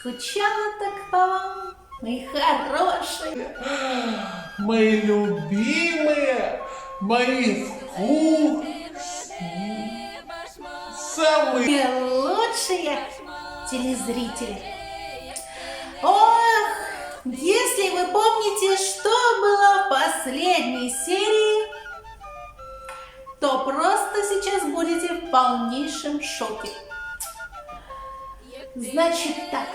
Скучала так по вам, мои хорошие. Мои любимые, мои вкусные, самые... И лучшие телезрители. Ох, если вы помните, что было в последней серии, то просто сейчас будете в полнейшем шоке. Значит так.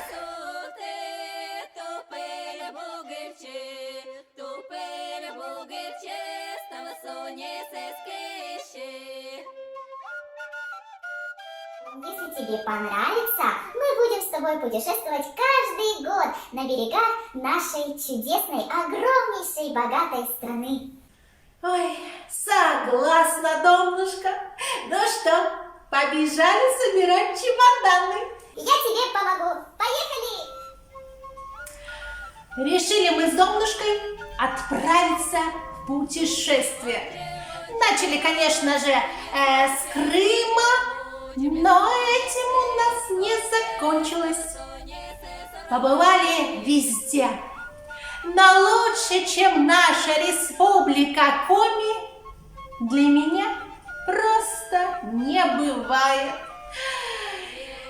Если тебе понравится, мы будем с тобой путешествовать каждый год на берегах нашей чудесной, огромнейшей, богатой страны. Ой, согласна, Домнушка. Ну что, побежали собирать чемоданы. Я тебе помогу. Поехали! Решили мы с Домнушкой отправиться в путешествие. Начали, конечно же, с Крыма, но этим у нас не закончилось. Побывали везде. Но лучше, чем наша республика Коми, для меня просто не бывает.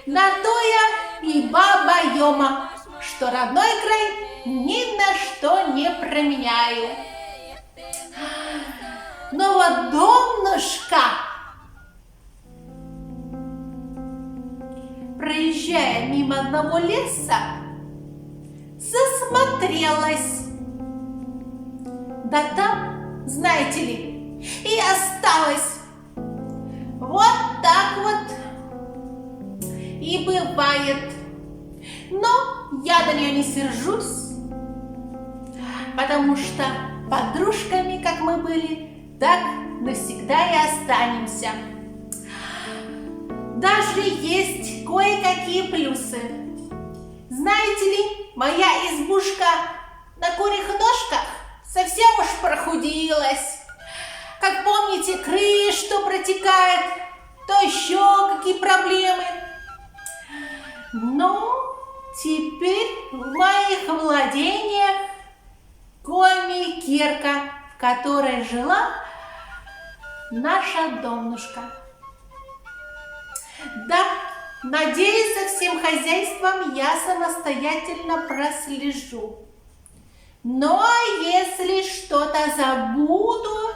На то я и баба Йома, что родной край ни на что не променяю. Но вот Домнушка, проезжая мимо одного леса, засмотрелась. Да там, знаете ли, и осталась. Вот так вот и бывает. Но я на нее не сержусь, потому что подружками, как мы были, так навсегда и останемся. Даже есть кое-какие плюсы. Знаете ли, моя избушка на курьих ножках совсем уж прохудилась. Как помните, крыша то протекает, то еще какие проблемы. Но теперь в моих владениях Коми-кирка, в которой жила наша Домнушка. Да, надеюсь, за всем хозяйством я самостоятельно прослежу. Но если что-то забуду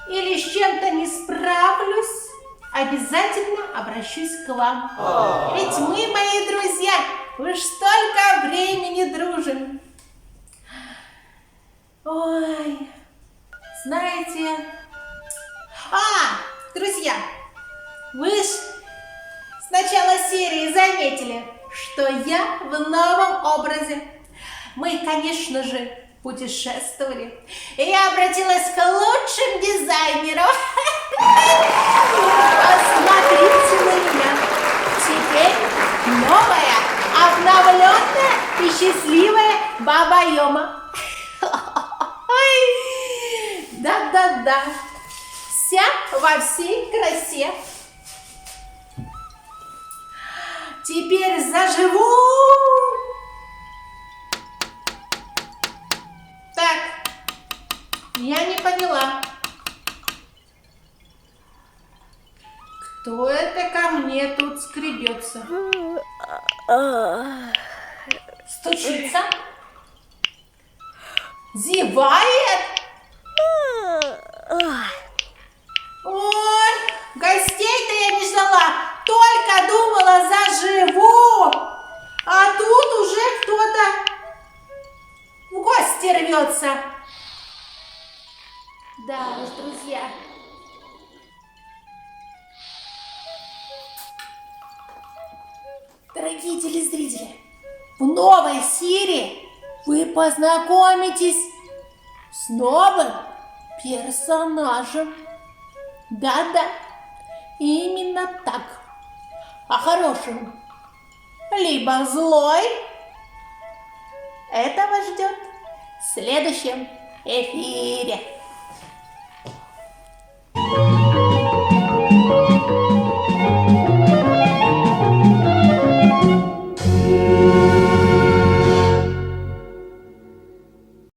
или с чем-то не справлюсь, обязательно обращусь к вам. Ведь мы, мои друзья, уж столько времени дружим. Ой, знаете... друзья, вы ж с начала серии заметили, что я в новом образе. Мы, конечно же, путешествовали. И я обратилась к лучшим дизайнерам. Посмотрите на меня. Теперь новая, обновленная и счастливая баба Йома. Да-да-да. Вся во всей красе. Теперь заживу. Так, я не поняла. Кто это ко мне тут скребется? Стучится? Зевает? Ой, гостей-то я не ждала, только думала, заживу, а тут уже кто-то в гости рвется. Да уж, друзья. Дорогие телезрители, в новой серии вы познакомитесь с новым персонажем. Да-да, именно так. А хорошим, либо злой, это вас ждет в следующем эфире.